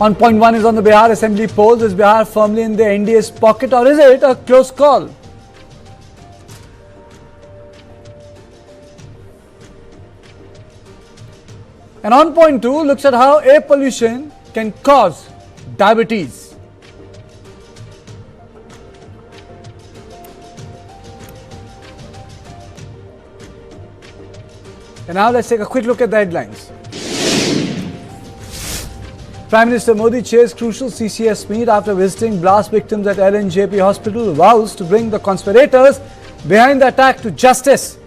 On point 1 is on the Bihar Assembly polls. Is Bihar firmly in the NDA's pocket or is it a close call? And on point 2 looks at how air pollution can cause diabetes. And now let's take a quick look at the headlines. Prime Minister Modi chairs crucial CCS meet after visiting blast victims at LNJP hospital, vows to bring the conspirators behind the attack to justice.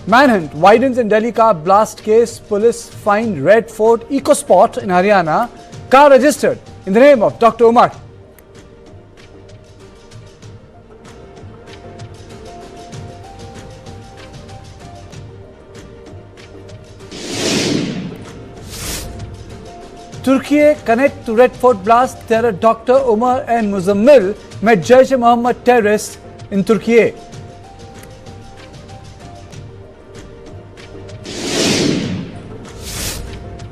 Manhunt widens in Delhi car blast case. Police find Red Fort EcoSpot in Haryana. Car registered in the name of Dr. Umar. Turkey connect to Red Fort blast terror. Dr. Umar and Muzammil met Jaish-e-Mohammed terrorists in Turkey.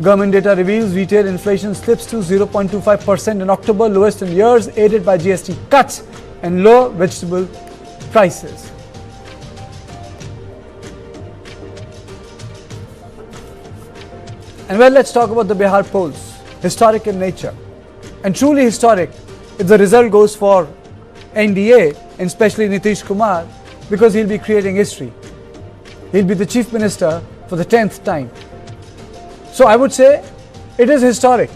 Government data reveals retail inflation slips to 0.25% in October, lowest in years, aided by GST cuts and low vegetable prices. And well, let's talk about the Bihar polls. Historic in nature and truly historic if the result goes for NDA and especially Nitish Kumar, because he'll be creating history. He'll be the chief minister for the 10th time. So I would say it is historic,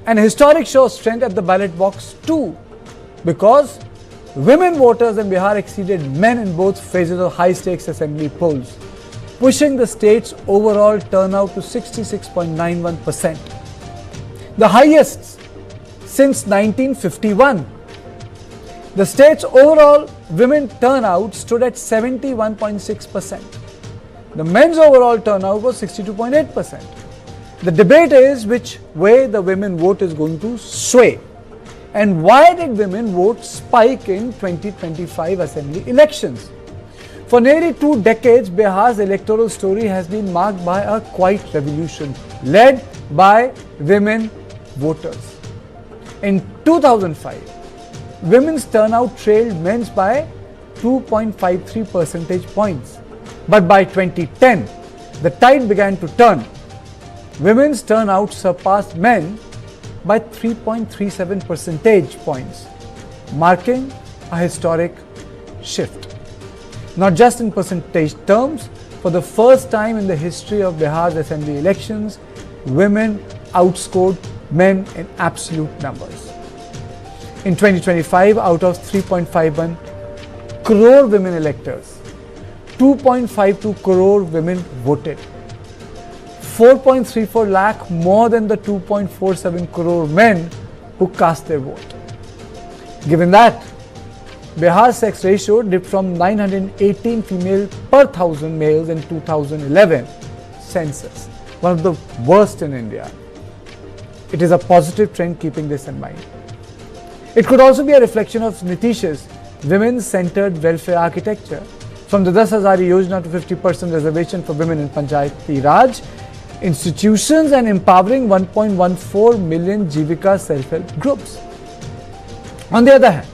and historic shows strength at the ballot box too, because women voters in Bihar exceeded men in both phases of high stakes assembly polls, pushing the state's overall turnout to 66.91%, the highest since 1951. The state's overall women turnout stood at 71.6%. The men's overall turnout was 62.8%. The debate is which way the women vote is going to sway, and why did women vote spike in 2025 assembly elections? For nearly 2 decades, Bihar's electoral story has been marked by a quiet revolution led by women voters. In 2005, women's turnout trailed men's by 2.53 percentage points. But by 2010, the tide began to turn. Women's turnout surpassed men by 3.37 percentage points, marking a historic shift. Not just in percentage terms, for the first time in the history of Bihar's assembly elections, women outscored men in absolute numbers. In 2025, out of 3.51 crore women electors, 2.52 crore women voted. 4.34 lakh more than the 2.47 crore men who cast their vote. Given that, Bihar's sex ratio dipped from 918 female per 1,000 males in 2011 census, one of the worst in India. It is a positive trend keeping this in mind. It could also be a reflection of Nitish's women-centered welfare architecture, from the 10,000 Yojana to 50% reservation for women in Panchayati Raj institutions and empowering 1.14 million Jivika self-help groups. On the other hand,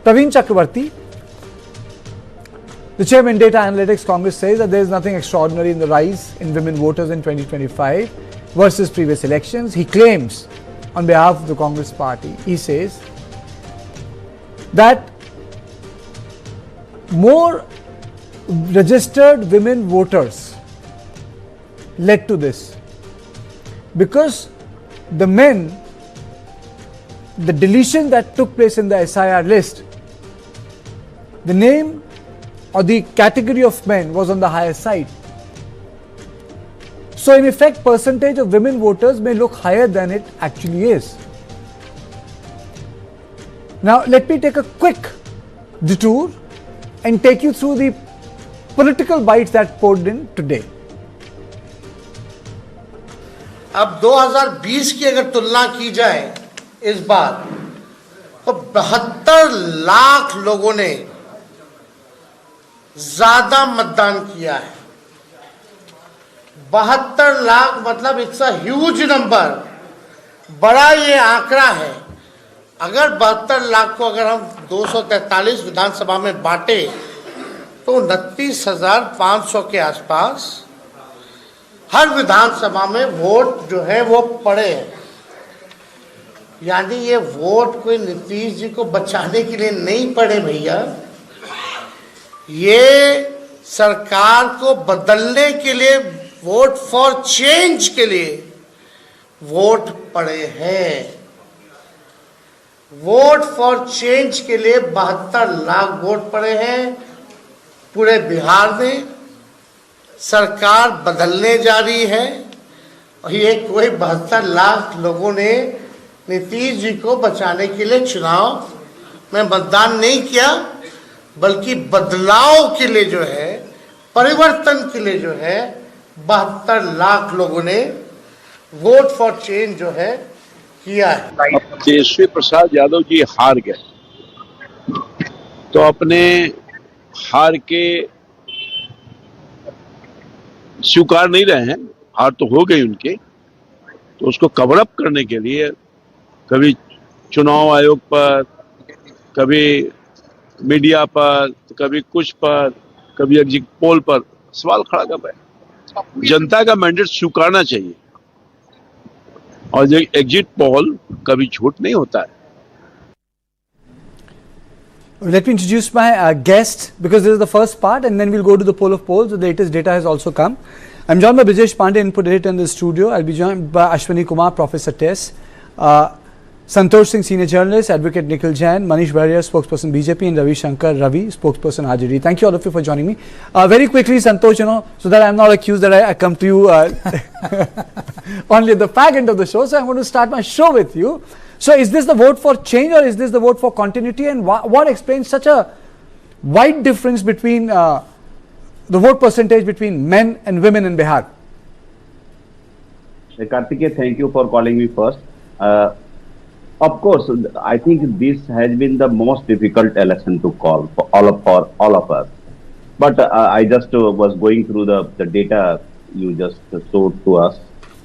Praveen Chakravarti, the chairman Data Analytics Congress, says that there is nothing extraordinary in the rise in women voters in 2025 versus previous elections. He claims on behalf of the Congress party, he says that more registered women voters led to this, because the men, the deletion that took place in the SIR list, the name or the category of men was on the higher side. So in effect, percentage of women voters may look higher than it actually is. Now let me take a quick detour and take you through the political bites that poured in today. अब 2020 की अगर तुलना की जाए इस बार, तो 72 लाख लोगों ने ज्यादा मतदान किया है। 72 लाख मतलब इट्स अ ह्यूज नंबर, बड़ा ये आंकड़ा है। अगर 72 लाख को अगर हम 243 विधानसभा में बांटे तो 29,500 के आसपास हर विधानसभा में वोट जो है वो पड़े हैं। यानी ये वोट कोई नीतीश जी को बचाने के लिए नहीं पड़े भैया, ये सरकार को बदलने के लिए, वोट फॉर चेंज के लिए वोट पड़े हैं। वोट फॉर चेंज के लिए 72 लाख वोट पड़े हैं पूरे बिहार में। सरकार बदलने जा रही है और ये कोई 72 लाख लोगों ने नीतीश जी को बचाने के लिए चुनाव में मतदान नहीं किया, बल्कि बदलाव के लिए जो है, परिवर्तन के लिए जो है 72 लाख लोगों ने वोट फॉर चेंज जो है किया है। तेजस्वी प्रसाद यादव जी हार गए, तो अपने हार के स्वीकार नहीं रहे हैं, हार तो हो गई उनके, तो उसको कवर अप करने के लिए कभी चुनाव आयोग पर, कभी मीडिया पर, कभी कुछ पर, कभी एग्जिट पोल पर सवाल खड़ा कर रहे हैं। जनता का मैंडेट स्वीकारना चाहिए, और ये एग्जिट पोल कभी झूठ नहीं होता है। Let me introduce my guest, because this is the first part and then we'll go to the poll of polls. The latest data has also come. I'm joined by Brijesh Pandey, input editor in the studio. I'll be joined by Ashwani Kumar, Professor Tess, Santosh Singh, senior journalist, advocate Nikhil Jain, Manish Bharia, spokesperson BJP, and Ravi Shankar Ravi, spokesperson RJD. Thank you all of you for joining me. Very quickly, Santosh, so that I'm not accused that I come to you only at the fag end of the show, so I'm going to start my show with you. So is this the vote for change or is this the vote for continuity, and what explains such a wide difference between the vote percentage between men and women in Bihar? Kartikeya, thank you for calling me first. Of course, I think this has been the most difficult election to call for all of us. But I just was going through the data you just showed to us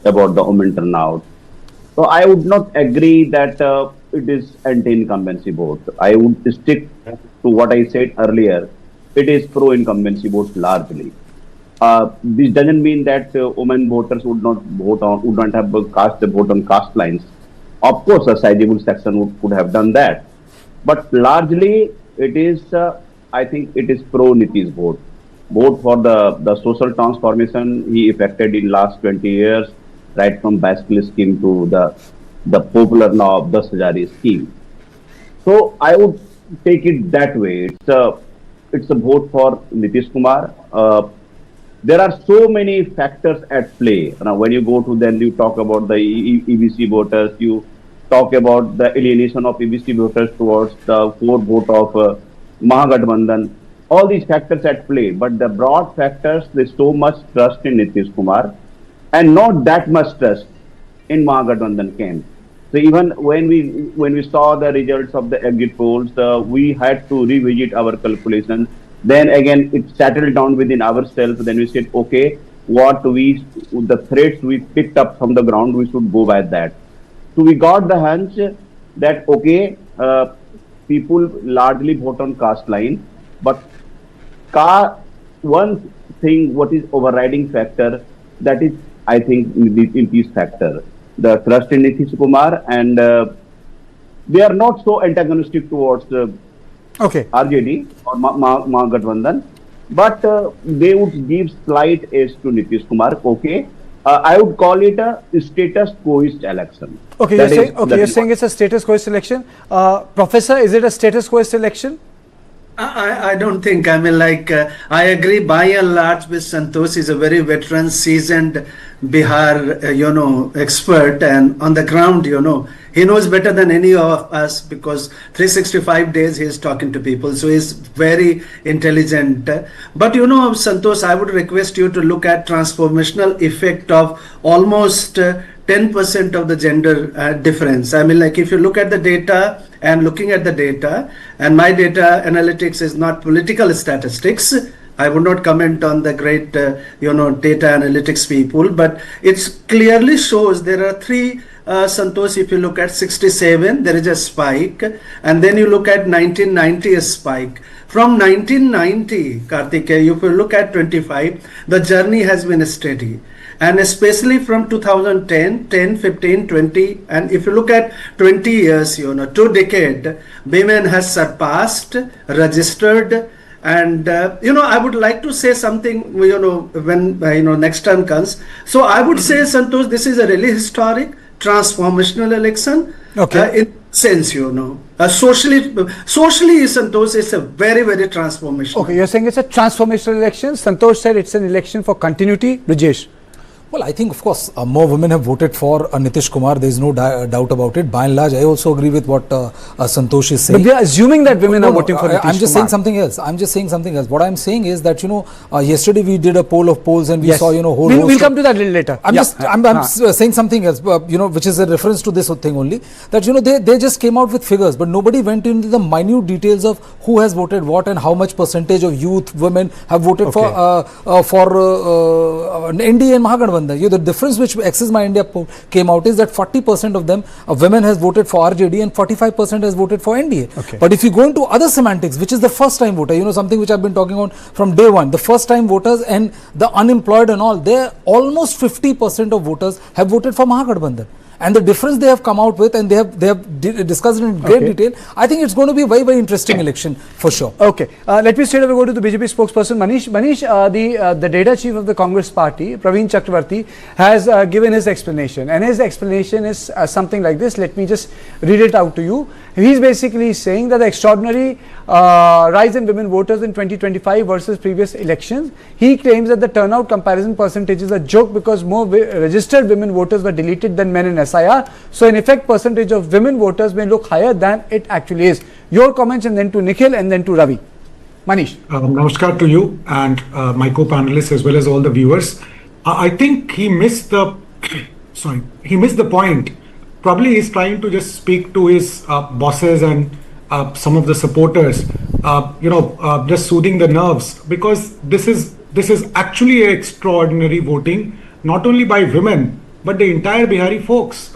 about the women turnout. So I would not agree that it is anti-incumbency vote. I would stick to what I said earlier. It is pro-incumbency vote largely. This doesn't mean that women voters would not have cast the vote on caste lines. Of course, a sizable section could have done that. But largely, it is, I think it is pro-Nitish vote. Vote for the social transformation he effected in last 20 years, right from bicycle scheme to the popular now 10,000 scheme. So I would take it that way. It's a vote for Nitish Kumar. There are so many factors at play. Now, when you go to then you talk about the EBC voters, you talk about the alienation of EBC voters towards the vote of Mahagathbandhan. All these factors at play, but the broad factors, there's so much trust in Nitish Kumar and not that much trust in Mahagathbandhan camp. So even when we saw the results of the exit polls, we had to revisit our calculations. Then again, it settled down within ourselves. Then we said, okay, the threats we picked up from the ground, we should go by that. So we got the hunch that, okay, people largely vote on caste line, but one thing, what is overriding factor, that is, I think, Nitish factor. The trust in Nitish Kumar, and they are not so antagonistic towards RJD or Mahagathbandhan, but they would give slight edge to Nitish Kumar. Okay, I would call it a status quoist election. Okay, you're saying it's a status quo election. Professor, is it a status quo election? I don't think. I mean, I agree by and large with Santosh. He's a very veteran, seasoned Bihar, expert, and on the ground, he knows better than any of us, because 365 days he's talking to people. So he's very intelligent. But Santosh, I would request you to look at transformational effect of almost 10% of the gender difference. I mean, if you look at the data and looking at the data, and my data analytics is not political statistics, I would not comment on the great, data analytics people, but it clearly shows there are three. Santosh, if you look at 67, there is a spike, and then you look at 1990, a spike. From 1990, Kartikeya, if you look at 25, the journey has been steady. And especially from 2010, 10, 15, 20, and if you look at 20 years, 2 decades, women has surpassed, registered, and I would like to say something, when next term comes. So I would say, Santosh, this is a really historic, transformational election. Okay. In sense, socially, Santosh, it's a very, very transformational. Okay, you're saying it's a transformational election. Santosh said it's an election for continuity. Brijesh. Well, I think, of course, more women have voted for Nitish Kumar. There is no doubt about it. By and large, I also agree with what Santosh is saying. But they are assuming that women are voting for Nitish Kumar. I'm just saying something else. What I'm saying is that, yesterday we did a poll of polls and we saw, whole We'll come to that a little later. I'm saying something else, which is a reference to this thing only. That, they just came out with figures, but nobody went into the minute details of who has voted what and how much percentage of youth, women have voted for NDA and Mahagathbandhan. The difference which Access My India came out is that 40% of them, women has voted for RJD and 45% has voted for NDA. Okay. But if you go into other semantics, which is the first time voter, something which I've been talking on from day one, the first time voters and the unemployed and all, almost 50% of voters have voted for Mahagathbandhan. And the difference they have come out with, and they have discussed it in great detail. I think it's going to be a very, very interesting election for sure. Okay, let me straight away go to the BJP spokesperson Manish. Manish, the data chief of the Congress party, Praveen Chakravarti, has given his explanation, and his explanation is something like this. Let me just read it out to you. He's basically saying that the extraordinary rise in women voters in 2025 versus previous elections. He claims that the turnout comparison percentage is a joke because more registered women voters were deleted than men in SIR. So in effect, percentage of women voters may look higher than it actually is. Your comments, and then to Nikhil and then to Ravi. Manish. Namaskar to you and my co-panelists as well as all the viewers. I think he missed the point. Probably he's trying to just speak to his bosses and some of the supporters, just soothing the nerves, because this is actually extraordinary voting, not only by women but the entire Bihari folks.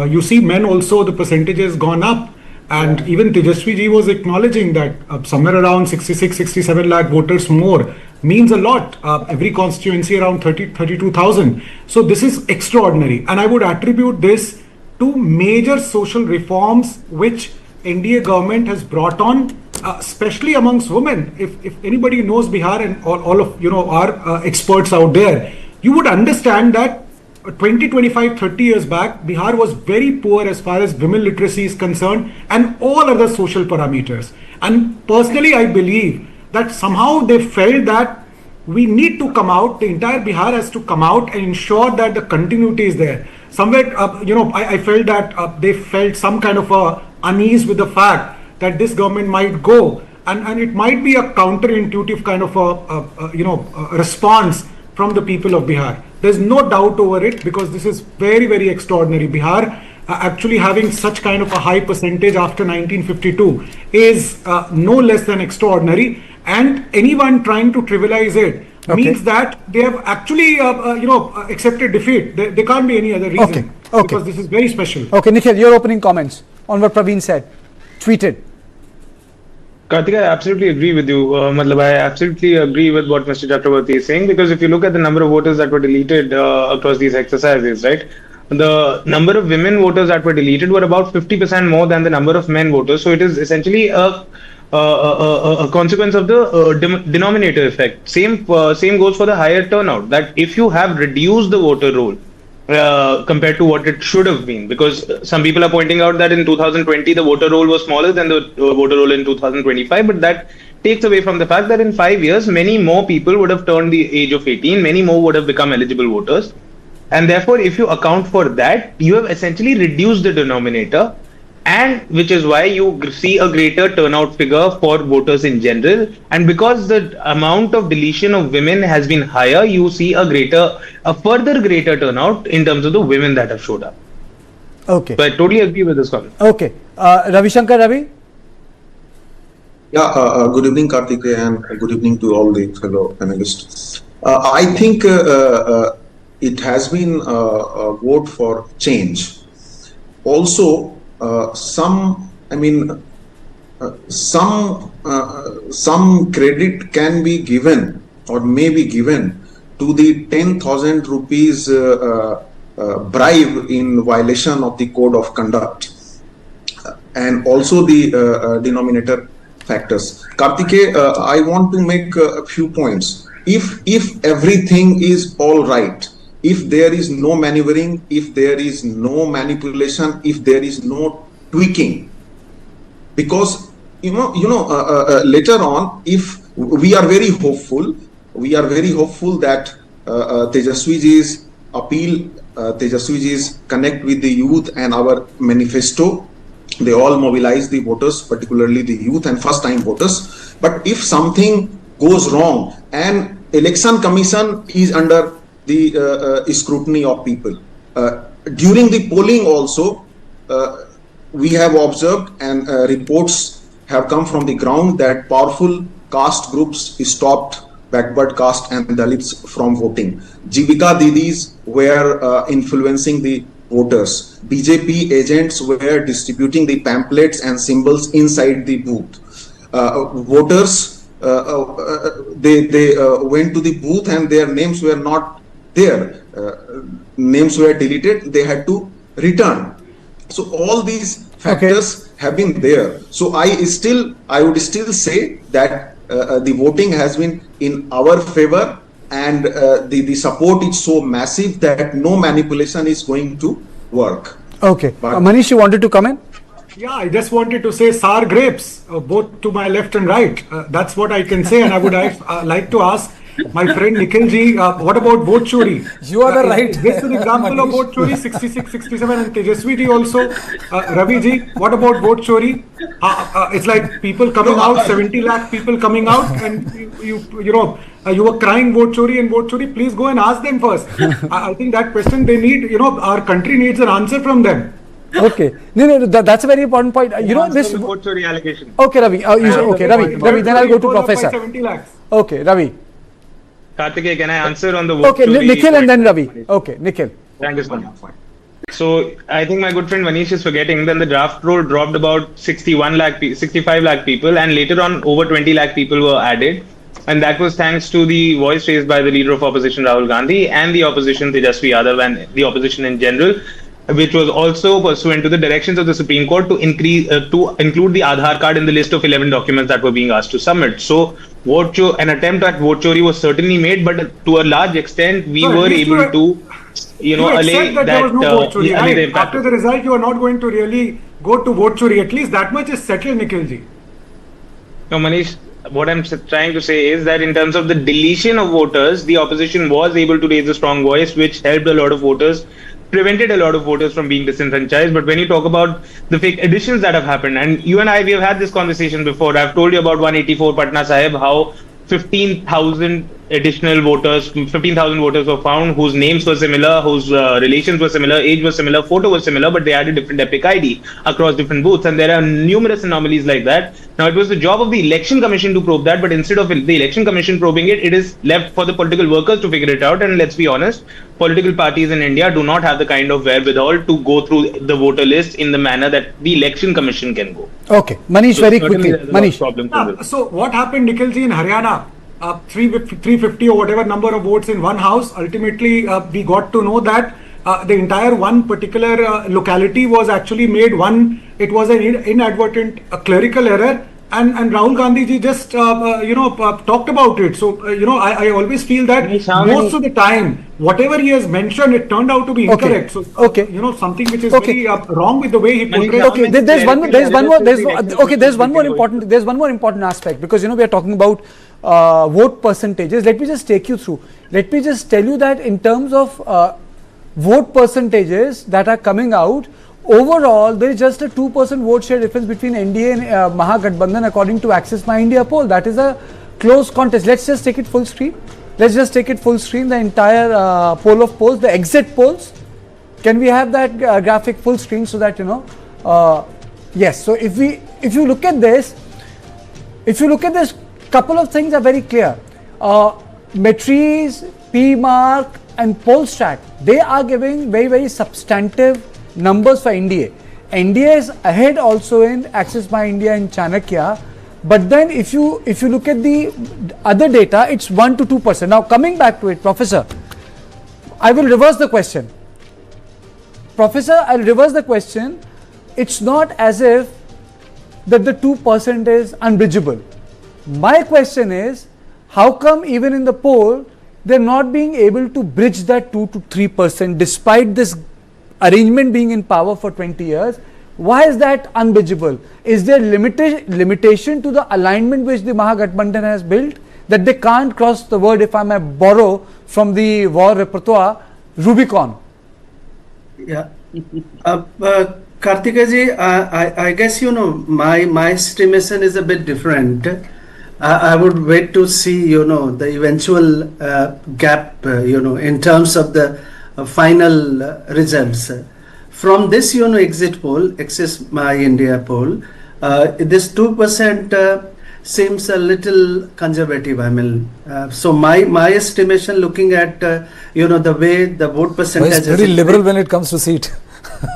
You see men also, the percentage has gone up, and even Tejaswi ji was acknowledging that somewhere around 66-67 lakh voters more means a lot. Every constituency around 32,000. So this is extraordinary, and I would attribute this to major social reforms which NDA government has brought on, especially amongst women. If anybody knows Bihar, and all of our experts out there, you would understand that 20, 25, 30 years back, Bihar was very poor as far as women literacy is concerned and all other social parameters. And personally, I believe that somehow they felt that we need to come out, the entire Bihar has to come out and ensure that the continuity is there. Somewhere, I felt that they felt some kind of unease with the fact that this government might go, and it might be a counterintuitive kind of a response from the people of Bihar. There's no doubt over it, because this is very, very extraordinary. Bihar actually having such kind of a high percentage after 1952 is no less than extraordinary, and anyone trying to trivialize it means that they have actually accepted defeat. There can't be any other reason, because this is very special. Okay, Nikhil, your opening comments on what Praveen said, tweeted. Karthik, I absolutely agree with you. I absolutely agree with what Mr. Chakravarti is saying, because if you look at the number of voters that were deleted across these exercises, right, the number of women voters that were deleted were about 50% more than the number of men voters. So it is essentially a consequence of the denominator effect. Same goes for the higher turnout. That if you have reduced the voter roll compared to what it should have been, because some people are pointing out that in 2020 the voter roll was smaller than the voter roll in 2025, but that takes away from the fact that in 5 years many more people would have turned the age of 18, many more would have become eligible voters, and therefore if you account for that, you have essentially reduced the denominator, and which is why you see a greater turnout figure for voters in general. And because the amount of deletion of women has been higher, you see a further greater turnout in terms of the women that have showed up. Okay. So I totally agree with this comment. Okay. Ravi Shankar, Ravi? Good evening, Karthikeya, and good evening to all the fellow panelists. I think it has been a vote for change. Also, some credit can be given or may be given to the 10,000 rupees bribe in violation of the code of conduct, and also the denominator factors. Karthikeya, I want to make a few points. If everything is all right, if there is no maneuvering, if there is no manipulation, if there is no tweaking, because later on, if we are very hopeful that Tejaswiji's appeal, Tejaswiji's connect with the youth and our manifesto, they all mobilize the voters, particularly the youth and first-time voters. But if something goes wrong, and election commission is under the scrutiny of people, during the polling also, we have observed and reports have come from the ground that powerful caste groups stopped backward caste and Dalits from voting. Jivika Didis were influencing the voters. BJP agents were distributing the pamphlets and symbols inside the booth. Voters, they went to the booth and their names were not there. Names were deleted. They had to return. So all these factors have been there. So I would still say that the voting has been in our favor, and the support is so massive that no manipulation is going to work. Okay. Manish, you wanted to come in? Yeah, I just wanted to say sour grapes, both to my left and right. That's what I can say, and I would like to ask my friend Nikhil ji, what about vote chori? You are the right. This is an example of vote chori, 66, 67, and Tejaswi ji also. Ravi ji, what about vote chori? It's like people coming out, 70 lakh people coming out, and you were crying vote chori and vote chori. Please go and ask them first. I think that question they need, our country needs an answer from them. Okay. No, that's a very important point. This vote chori allegation. Okay, Ravi. Ravi. Then I'll go to Professor. 70 lakhs. Okay, Ravi. Karthikeya, can I answer on the vote Okay, chori Nikhil and then Ravi. point? Okay, Nikhil. Thank you so much. So I think my good friend Manish is forgetting that the draft roll dropped about 65 lakh people, and later on over 20 lakh people were added. And that was thanks to the voice raised by the leader of opposition Rahul Gandhi and the opposition Tejaswi Yadav and the opposition in general, which was also pursuant to the directions of the Supreme Court to include the Aadhaar card in the list of 11 documents that were being asked to submit. So an attempt at vote chori was certainly made, but to a large extent we were able to allay that there was no vote chori, allay the right? impact. After the result, you are not going to really go to vote chori. At least that much is settled, Nikhil ji. No, Manish, what I'm trying to say is that in terms of the deletion of voters, the opposition was able to raise a strong voice, which helped a lot of voters, prevented a lot of voters from being disenfranchised. But when you talk about the fake additions that have happened, and you and I, we have had this conversation before. I've told you about 184 Patna Sahib, how 15,000 additional voters, 15,000 voters were found whose names were similar, whose relations were similar, age was similar, photo was similar, but they had a different epic ID across different booths. And there are numerous anomalies like that. Now, it was the job of the election commission to probe that, but instead of the election commission probing it, it is left for the political workers to figure it out. And let's be honest, political parties in India do not have the kind of wherewithal to go through the voter list in the manner that the election commission can go. Okay, Manish, So very certainly quickly. there's a lot of Manish. problems with this. So what happened, Nikhil ji, in Haryana? 350 or whatever number of votes in one house. Ultimately, we got to know that the entire one particular locality was actually made one. It was an inadvertent clerical error, and Rahul Gandhi ji just talked about it. So I always feel that most of the time, whatever he has mentioned, it turned out to be incorrect. So something which is very wrong with the way he portrayed. Okay, there's one more important aspect, because we are talking about vote percentages. Let me just take you through. Let me just tell you that in terms of vote percentages that are coming out, overall there is just a 2% vote share difference between NDA and Mahagathbandhan according to Access My India poll. That is a close contest. Let's just take it full screen. The entire poll of polls, the exit polls. Can we have that graphic full screen so that yes. So if you look at this, If you look at this, couple of things are very clear. Matriz, P-Mark and Polstat, they are giving very, very substantive numbers for NDA. NDA is ahead also in Access My India and Chanakya. But then if you look at the other data, it's 1 to 2%. Now coming back to it, Professor, I will reverse the question. Professor, I'll reverse the question. It's not as if that the 2% is unbridgeable. My question is, how come even in the poll, they're not being able to bridge that 2 to 3% despite this arrangement being in power for 20 years? Why is that unbridgeable? Is there limitation to the alignment which the Mahagathbandhan has built, that they can't cross the word, if I may borrow from the war repertoire, Rubicon? Yeah. Kartika ji, I guess, my estimation is a bit different. I would wait to see, the eventual gap, in terms of the final results. From this, exit poll, Access My India poll, this 2% seems a little conservative. I mean, so my estimation, looking at, the way the vote percentage. It's very liberal when it comes to seat.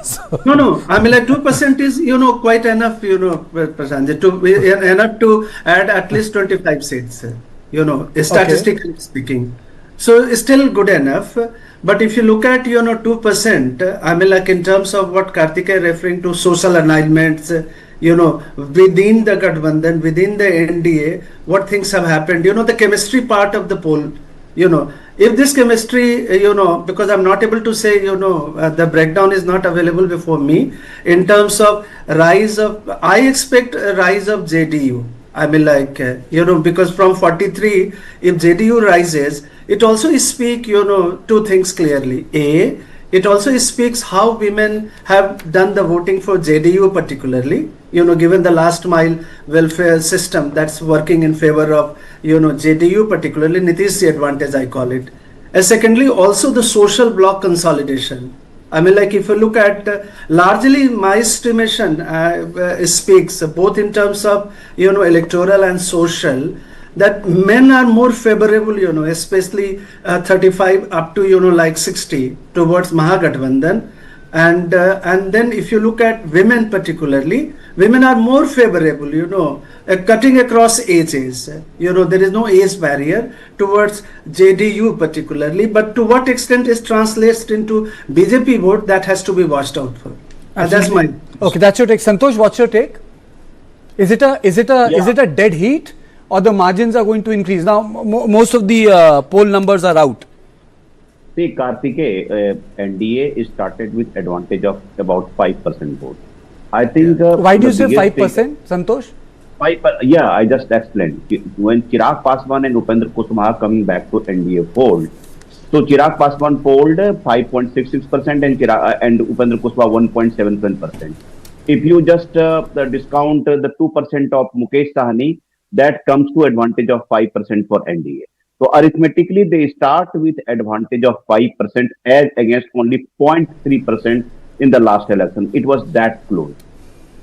So. No. I mean, like 2% is, quite enough, Prasanjit, enough to add at least 25 seats, statistically speaking. So it's still good enough. But if you look at, 2%, I mean, like in terms of what Kartika is referring to, social alignments, within the Gathbandhan, within the NDA, what things have happened, the chemistry part of the poll, if this chemistry, because I'm not able to say, the breakdown is not available before me, in terms of rise of, I expect a rise of JDU. I mean, like, because from 43, if JDU rises, it also speaks, two things clearly. A, it also speaks how women have done the voting for JDU particularly, given the last mile welfare system that's working in favor of, JDU particularly, Nitish's advantage, I call it. And secondly, also the social bloc consolidation. I mean, like if you look at largely my estimation speaks both in terms of, electoral and social, that men are more favorable, especially 35 up to, like 60 towards Mahagathbandhan. And then if you look at women particularly, women are more favorable, cutting across ages. There is no age barrier towards JDU particularly, but to what extent it translates into BJP vote, that has to be watched out for. That's my. Okay, that's your take. Santosh, what's your take? Is it a dead heat, or the margins are going to increase? Now, most of the poll numbers are out. See, Karthike, NDA started with advantage of about 5% vote. I think. Why do you say 5%, Santosh? 5%, yeah, I just explained. When Chirag Paswan and Upendra Kushwaha coming back to NDA fold, so Chirag Paswan polled 5.66% and Upendra Kushwaha 1.77%. If you just discount the 2% of Mukesh Sahni, that comes to advantage of 5% for NDA. So arithmetically, they start with advantage of 5% as against only 0.3% in the last election. It was that close.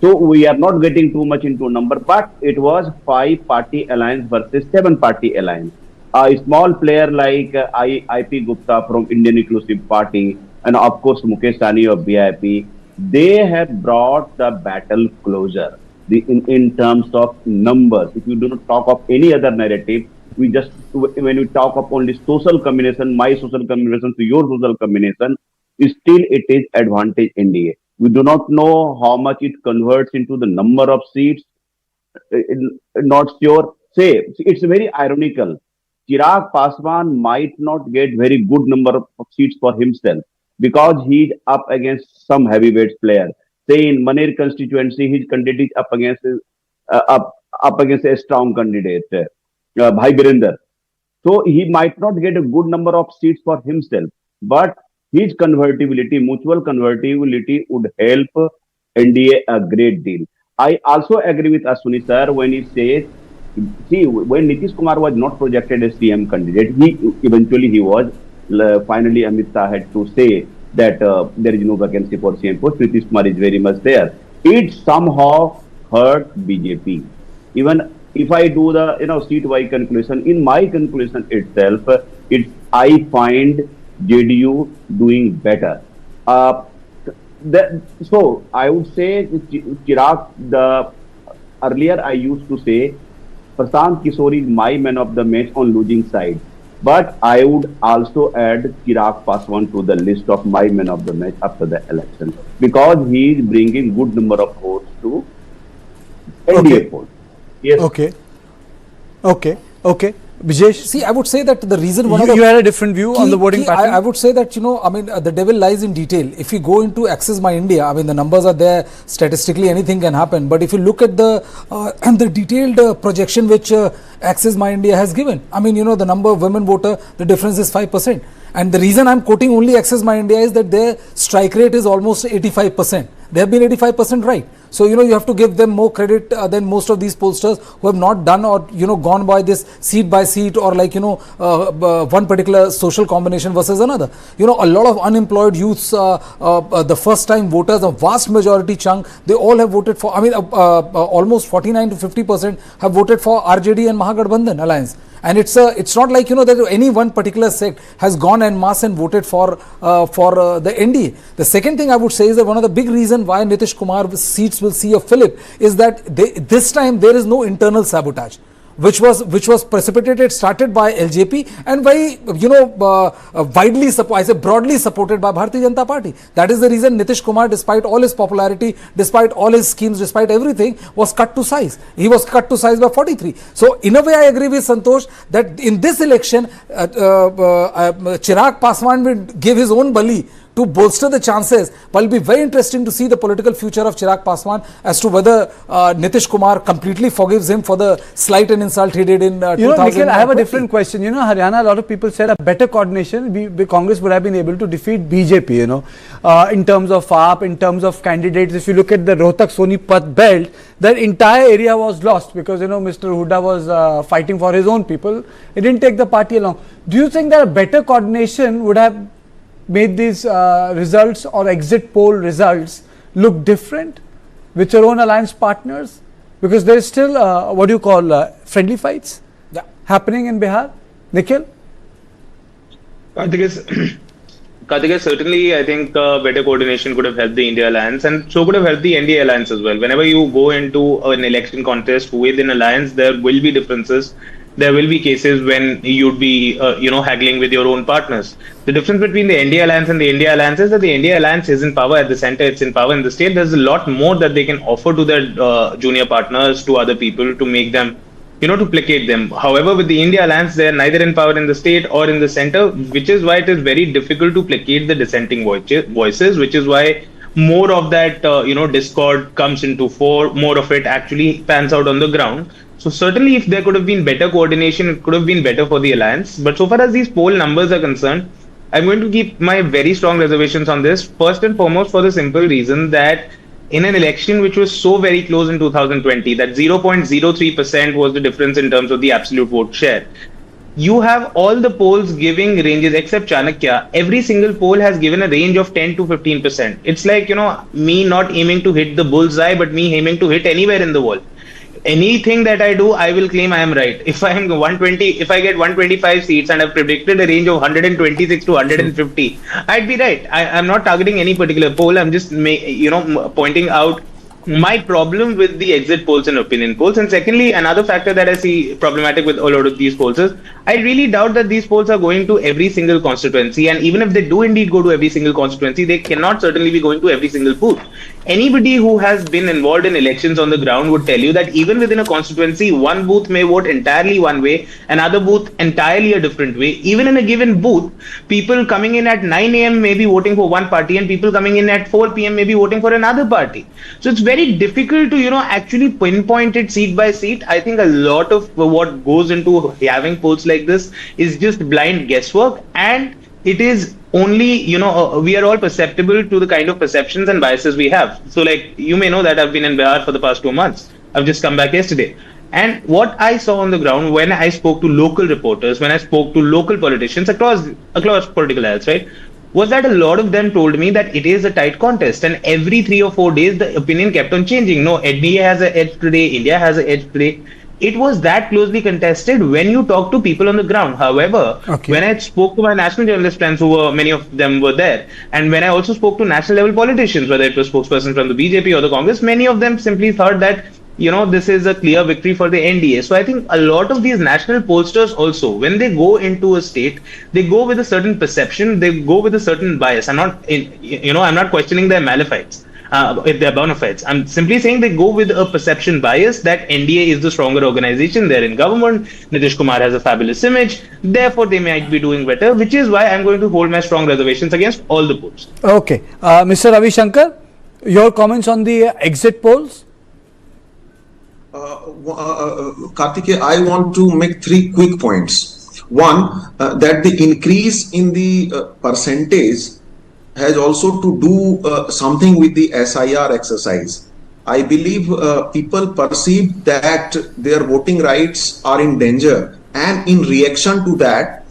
So we are not getting too much into a number, but it was 5-party alliance versus 7-party alliance. A small player like IP Gupta from Indian Inclusive Party and of course Mukesh Sahni of BIP, they have brought the battle closer in terms of numbers. If you do not talk of any other narrative, when we talk of only social combination, my social combination to your social combination, still it is advantage NDA. We do not know how much it converts into the number of seats. Not sure. Say, it's very ironical. Chirag Paswan might not get very good number of seats for himself because he's up against some heavyweight player. Say in Maner constituency, his candidate is up against a strong candidate, Bhai Birinder. So he might not get a good number of seats for himself, but his convertibility, mutual convertibility would help NDA a great deal. I also agree with Ashwini sir when he says, see, when Nitish Kumar was not projected as CM candidate, he was. Finally, Amit Shah had to say that there is no vacancy for CM post. Nitish Kumar is very much there. It somehow hurt BJP. Even if I do the seat-wise calculation, in my calculation itself, I find JDU doing better. So I would say Chirag, earlier I used to say Prashant Kishore is my man of the match on losing side. But I would also add Chirag Paswan to the list of my man of the match after the election, because he is bringing good number of votes to NDA poll. Yes. Okay. Bijesh? See, I would say that the reason you had a different view on the voting pattern? I would say that, the devil lies in detail. If you go into Access My India, the numbers are there, statistically anything can happen. But if you look at the detailed projection which Access My India has given, the number of women voter, the difference is 5%. And the reason I'm quoting only Access My India is that their strike rate is almost 85%. They have been 85% right. So, you have to give them more credit than most of these pollsters who have not done or, gone by this seat by seat or one particular social combination versus another. A lot of unemployed youths, the first time voters, a vast majority chunk, they all have voted for, almost 49 to 50% have voted for RJD and Mahagathbandhan alliance. And it's not like, that any one particular sect has gone en masse and voted for the NDA. The second thing I would say is that one of the big reasons why Nitish Kumar's seats will see a fillip is that this time there is no internal sabotage, which was precipitated, started by LJP and by, broadly supported by Bharatiya Janata Party. That is the reason Nitish Kumar, despite all his popularity, despite all his schemes, despite everything, was cut to size. He was cut to size by 43. So, in a way, I agree with Santosh that in this election, Chirag Paswan will give his own bali to bolster the chances, but it will be very interesting to see the political future of Chirag Paswan as to whether Nitish Kumar completely forgives him for the slight and insult he did in 2000. Nikhil, I have a different question. Haryana, a lot of people said a better coordination, Congress would have been able to defeat BJP, in terms of AAP, in terms of candidates. If you look at the Rohtak-Sonipat belt, that entire area was lost because, Mr. Huda was fighting for his own people. He didn't take the party along. Do you think that a better coordination would have made these results or exit poll results look different with your own alliance partners? Because there is still, friendly fights happening in Bihar. Nikhil? Karthikeya, certainly I think better coordination could have helped the India alliance, and so could have helped the NDA alliance as well. Whenever you go into an election contest with an alliance, there will be differences. There will be cases when you'd be, haggling with your own partners. The difference between the NDA alliance and the India alliance is that the NDA alliance is in power at the center, it's in power in the state. There's a lot more that they can offer to their junior partners, to other people, to make them, to placate them. However, with the India alliance, they are neither in power in the state or in the center, which is why it is very difficult to placate the dissenting voices, which is why more of that, discord comes into fore, more of it actually pans out on the ground. So certainly if there could have been better coordination, it could have been better for the alliance. But so far as these poll numbers are concerned, I'm going to keep my very strong reservations on this. First and foremost, for the simple reason that in an election which was so very close in 2020, that 0.03% was the difference in terms of the absolute vote share. You have all the polls giving ranges except Chanakya. Every single poll has given a range of 10 to 15%. It's like, me not aiming to hit the bullseye, but me aiming to hit anywhere in the wall. Anything that I do, I will claim I am right. If I get 125 seats and I've predicted a range of 126 to 150, I'd be right. I'm not targeting any particular poll. I'm just, pointing out my problem with the exit polls and opinion polls. And secondly, another factor that I see problematic with a lot of these polls is I really doubt that these polls are going to every single constituency. And even if they do indeed go to every single constituency, they cannot certainly be going to every single booth. Anybody who has been involved in elections on the ground would tell you that even within a constituency, one booth may vote entirely one way, another booth entirely a different way. Even in a given booth, people coming in at 9 a.m. may be voting for one party and people coming in at 4 p.m. may be voting for another party. So it's very difficult to, actually pinpoint it seat by seat. I think a lot of what goes into having polls like this is just blind guesswork, and it is only, we are all perceptible to the kind of perceptions and biases we have. So you may know that I've been in Bihar for the past 2 months. I've just come back yesterday. And what I saw on the ground when I spoke to local reporters, when I spoke to local politicians across political aisles, right, was that a lot of them told me that it is a tight contest, and every 3 or 4 days the opinion kept on changing. No, NDA has an edge today, India has an edge today. it was that closely contested when you talk to people on the ground. However, when I spoke to my national journalist friends, many of them were there, and when I also spoke to national level politicians, whether it was spokesperson from the BJP or the Congress, many of them simply thought that, this is a clear victory for the NDA. So I think a lot of these national pollsters also, when they go into a state, they go with a certain perception, they go with a certain bias. I'm not questioning their malefides. If they're bona fides. I'm simply saying they go with a perception bias that NDA is the stronger organization, they're in government, Nitish Kumar has a fabulous image, therefore they might be doing better, which is why I'm going to hold my strong reservations against all the polls. Okay. Mr. Ravi Shankar, your comments on the exit polls? Kartikeya, I want to make 3 quick points. One, that the increase in the percentage has also to do something with the SIR exercise. I believe people perceive that their voting rights are in danger, and in reaction to that,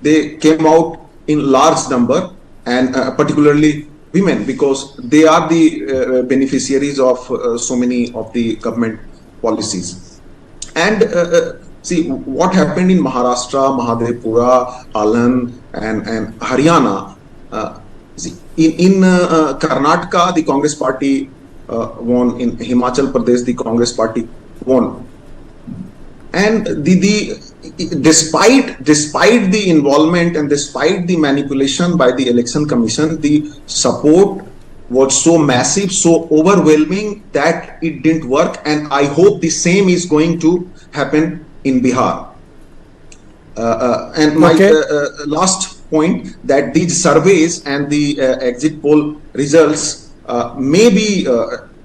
they came out in large number, and particularly women, because they are the beneficiaries of so many of the government policies. And see what happened in Maharashtra, Mahadevpura, Alan, and Haryana. In Karnataka, the Congress party won. In Himachal Pradesh, the Congress party won. And despite the involvement and despite the manipulation by the election commission, the support was so massive, so overwhelming that it didn't work. And I hope the same is going to happen in Bihar. And my last point, that these surveys and the exit poll results maybe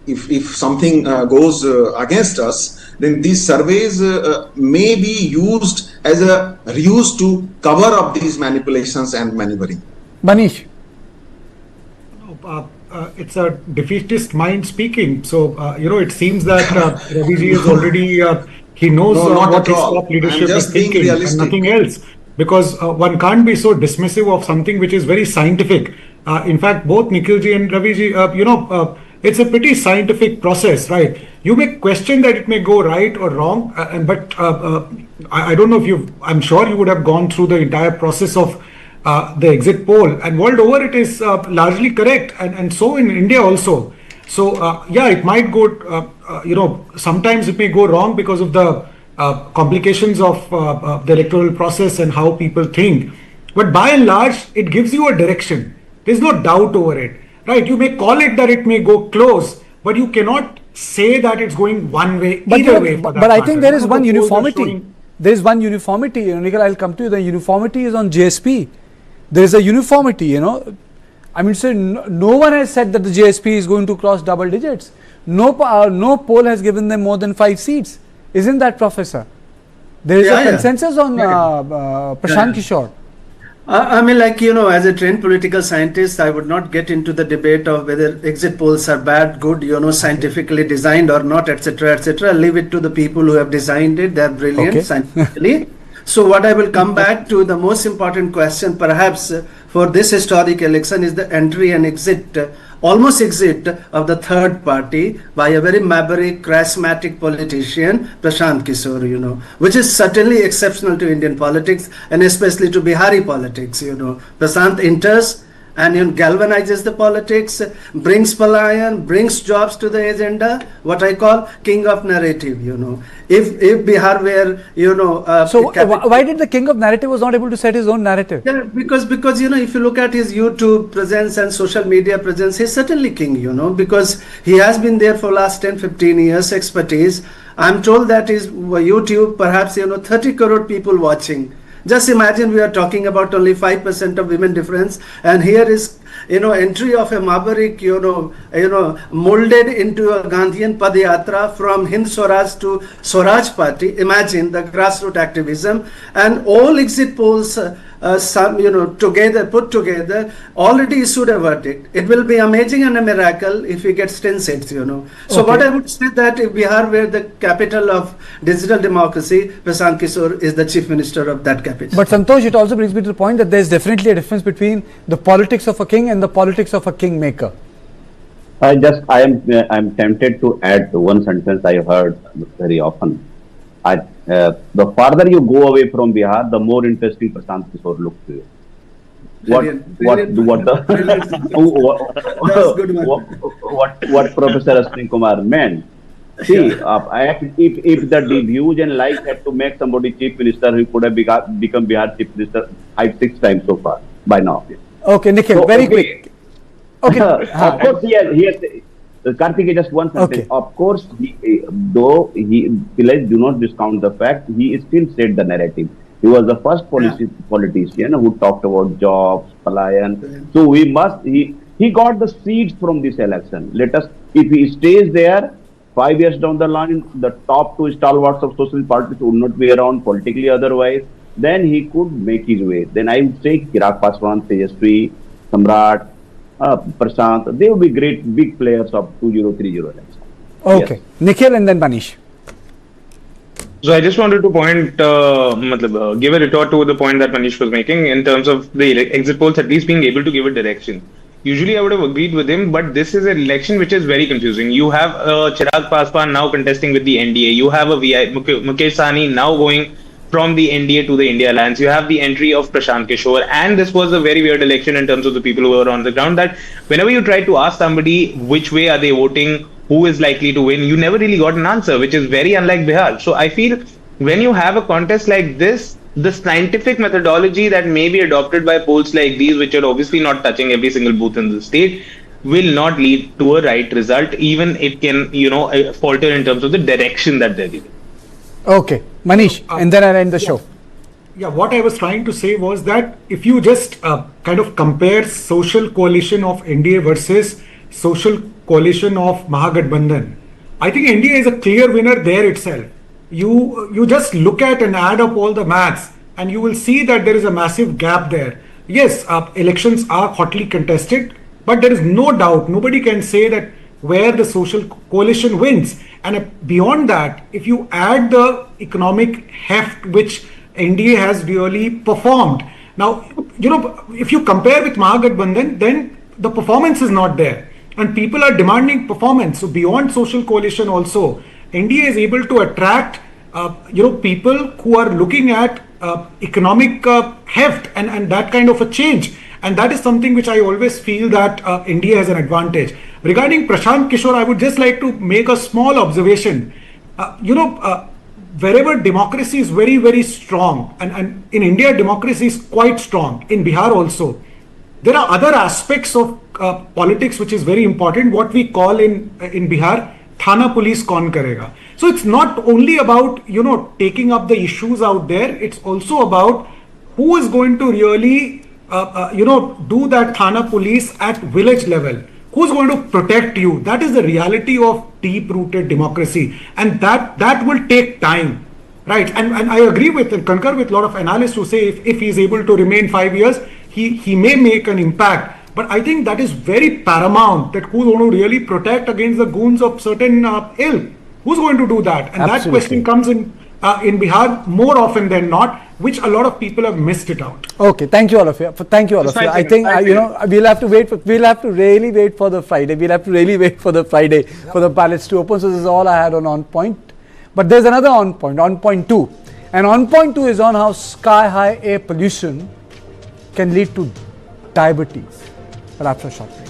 if something goes against us, then these surveys may be used as a ruse to cover up these manipulations and maneuvering. Manish. It's a defeatist mind speaking. So, it seems that Raviji is already, he knows what his top leadership is thinking and nothing else. Because one can't be so dismissive of something which is very scientific. In fact, both Nikhilji and Raviji, it's a pretty scientific process, right? You may question that it may go right or wrong, but I don't know if I'm sure you would have gone through the entire process of the exit poll, and world over it is largely correct, and so in India also. So yeah, it might go, sometimes it may go wrong because of the complications of the electoral process and how people think. But by and large, it gives you a direction. There's no doubt over it, right? You may call it that it may go close, but you cannot say that it's going one way, either way. But I think there is one uniformity. There is one uniformity, Nikhil, I'll come to you. The uniformity is on JSP. There is a uniformity, I mean, so no one has said that the JSP is going to cross double digits. No poll has given them more than 5 seats. Isn't that, Professor? There is a consensus on Prashant Kishore. I mean, as a trained political scientist, I would not get into the debate of whether exit polls are bad, good, scientifically designed or not, etc., etc. Leave it to the people who have designed it. They are brilliant scientifically. So what I will come back to, the most important question perhaps for this historic election is the entry and exit, almost exit of the third party by a very maverick, charismatic politician, Prashant Kishore, which is certainly exceptional to Indian politics and especially to Bihari politics. Prashant enters and galvanizes the politics, brings palayan, brings jobs to the agenda, what I call king of narrative, If Bihar were, so why did the king of narrative was not able to set his own narrative? Yeah, because if you look at his YouTube presence and social media presence, he's certainly king, because he has been there for last 10-15 years, expertise. I'm told that his YouTube, perhaps, 30 crore people watching. Just imagine we are talking about only 5% of women difference, and here is entry of a maverick, molded into a Gandhian Padayatra from Hind Swaraj to Swaraj Party. Imagine the grassroots activism, and all exit polls, put together, already issued a verdict. It will be amazing and a miracle if we get 10 seats, So what I would say that if Bihar were the capital of digital democracy, Prashant Kishore is the chief minister of that capital. But Santosh, it also brings me to the point that there is definitely a difference between the politics of a king and the politics of a kingmaker. I am tempted to add one sentence I heard very often. The farther you go away from Bihar, the more interesting Prashant Kishore looks to you. What Professor Ashwin Kumar meant. See, if the views and likes had to make somebody chief minister, he could have become Bihar chief minister 5-6 times so far by now. Okay, Nikhil, very quick. Okay. Of course, he has Karthik, just one sentence. Okay. Of course, though Pillai do not discount the fact, he still set the narrative. He was the first politician who talked about jobs, palayan. So he got the seeds from this election. If he stays there, 5 years down the line, the top two stalwarts of social parties would not be around politically otherwise, then he could make his way. Then I would say Chirag Paswan, Tejasvi, Samrat, Prashant, they will be great big players of 2030 election. Okay. Yes. Nikhil and then Manish. So I just wanted to give a retort to the point that Manish was making in terms of the exit polls at least being able to give a direction. Usually I would have agreed with him, but this is an election which is very confusing. You have Chirag Paswan now contesting with the NDA. You have a Mukesh Sahni now going from the NDA to the India Alliance. You have the entry of Prashant Kishore, and this was a very weird election in terms of the people who were on the ground, that whenever you try to ask somebody which way are they voting, who is likely to win, you never really got an answer, which is very unlike Bihar. So I feel when you have a contest like this, the scientific methodology that may be adopted by polls like these, which are obviously not touching every single booth in the state, will not lead to a right result, even it can, falter in terms of the direction that they're giving. Okay, Manish, and then I'll end the show. Yeah, what I was trying to say was that if you just kind of compare social coalition of NDA versus social coalition of Mahagathbandhan, I think NDA is a clear winner there itself. You just look at and add up all the maths and you will see that there is a massive gap there. Yes, elections are hotly contested, but there is no doubt, nobody can say that where the social coalition wins. And beyond that, if you add the economic heft which NDA has really performed. Now, if you compare with Mahagathbandhan, then the performance is not there. And people are demanding performance. So beyond social coalition also, NDA is able to attract, people who are looking at economic heft and that kind of a change. And that is something which I always feel that India has an advantage. Regarding Prashant Kishore, I would just like to make a small observation. Wherever democracy is very, very strong, and in India, democracy is quite strong, in Bihar also, there are other aspects of politics which is very important, what we call in Bihar, Thana police kaun karega. So it's not only about, taking up the issues out there, it's also about who is going to really do that Thana police at village level. Who's going to protect you? That is the reality of deep-rooted democracy, and that will take time, right? And I agree with and concur with a lot of analysts who say if he is able to remain 5 years, he may make an impact. But I think that is very paramount. That who's going to really protect against the goons of certain ilk? Who's going to do that? And Absolutely. That question comes in Bihar more often than not, which a lot of people have missed it out. Okay, thank you all of you. Thank you all of you. I think we'll have to really wait for the Friday. We'll have to really wait for the Friday for the ballots to open. So this is all I had on point. But there's another on point 2. And on point 2 is on how sky high air pollution can lead to diabetes. But after a short break.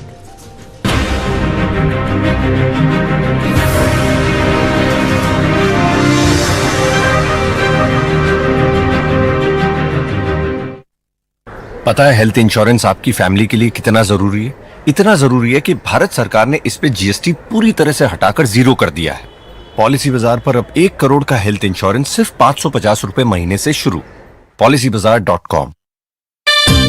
पता है health insurance आपकी family के लिए कितना जरूरी है? इतना जरूरी है कि भारत सरकार ने इस पे जीएसटी पूरी तरह से हटाकर 0 कर दिया है। पॉलिसी बाजार पर अब 1 करोड़ का हेल्थ इंश्योरेंस सिर्फ 550 रुपए महीने से शुरू। policybazaar.com।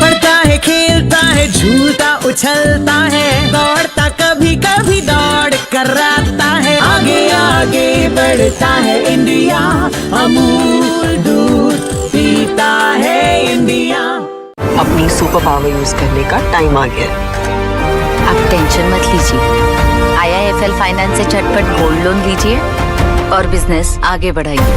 पढ़ता है, खेलता है, झूलता उछलता है, दौड़ता कभी कभी दौड़ कराता है, आगे आगे बढ़ता है इंडिया, अमूल दूध पीता है इंडिया। अपनी सुपर पावर यूज करने का टाइम आ गया। आप टेंशन मत लीजिए, IIFL फाइनेंस से झटपट गोल्ड लोन लीजिए और बिजनेस आगे बढ़ाइए।